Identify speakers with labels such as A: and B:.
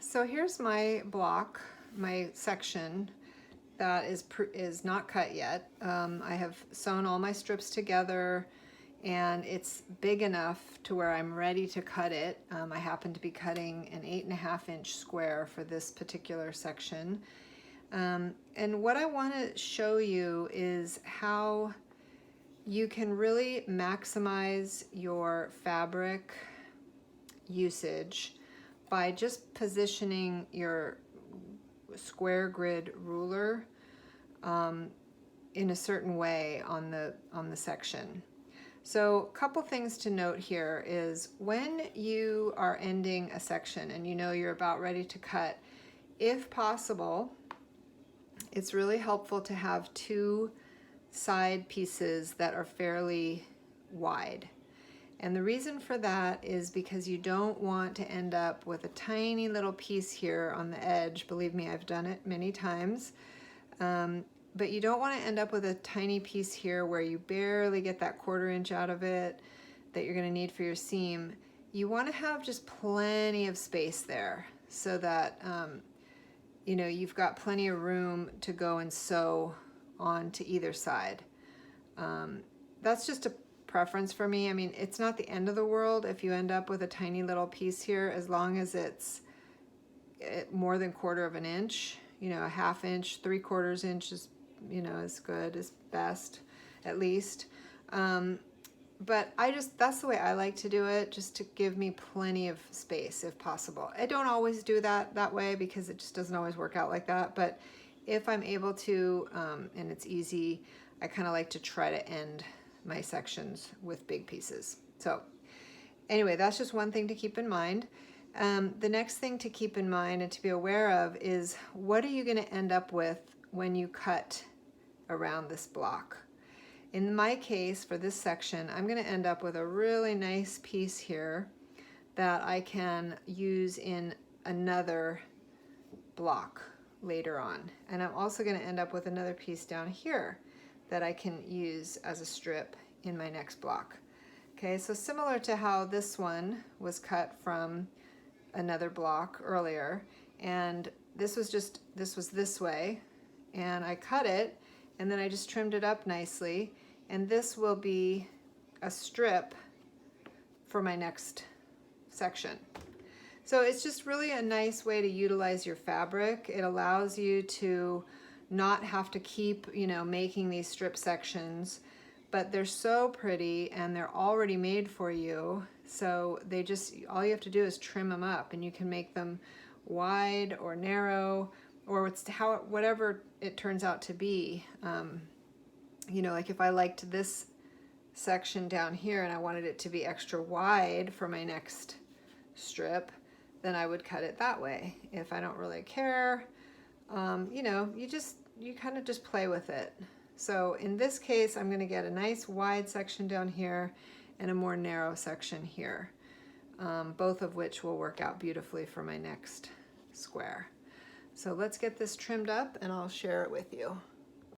A: So here's my block, my section that is not cut yet. I have sewn all my strips together and it's big enough to where I'm ready to cut it. I happen to be cutting an 8.5 inch square for this particular section. And what I want to show you is how you can really maximize your fabric usage by just positioning your square grid ruler in a certain way on the section. So a couple things to note here is when you are ending a section and you know you're about ready to cut, if possible, it's really helpful to have two side pieces that are fairly wide. And the reason for that is because you don't want to end up with a tiny little piece here on the edge. Believe me, I've done it many times. But you don't want to end up with a tiny piece here where you barely get that 1/4 inch out of it that you're going to need for your seam. You want to have just plenty of space there so that you know, you've got plenty of room to go and sew on to either side. That's just a preference for me. I mean, it's not the end of the world if you end up with a tiny little piece here, as long as it's more than 1/4 inch. You know, a 1/2 inch, 3/4 inch is, you know, as good as best, at least. But that's the way I like to do it, just to give me plenty of space if possible. I don't always do that way because it just doesn't always work out like that. But if I'm able to, and it's easy, I kind of like to try to end my sections with big pieces. So anyway, that's just one thing to keep in mind. The next thing to keep in mind and to be aware of is, what are you going to end up with when you cut around this block? In my case, for this section, I'm going to end up with a really nice piece here that I can use in another block later on. And I'm also going to end up with another piece down here that I can use as a strip in my next block. Okay, so similar to how this one was cut from another block earlier, and this was this way, and I cut it, and then I just trimmed it up nicely, and this will be a strip for my next section. So it's just really a nice way to utilize your fabric. It allows you to not have to keep, you know, making these strip sections, but they're so pretty and they're already made for you. So they just, all you have to do is trim them up, and you can make them wide or narrow, or whatever it turns out to be. You know, like if I liked this section down here and I wanted it to be extra wide for my next strip, then I would cut it that way. If I don't really care, you know, you kind of just play with it. So in this case, I'm going to get a nice wide section down here and a more narrow section here, both of which will work out beautifully for my next square. So let's get this trimmed up and I'll share it with you.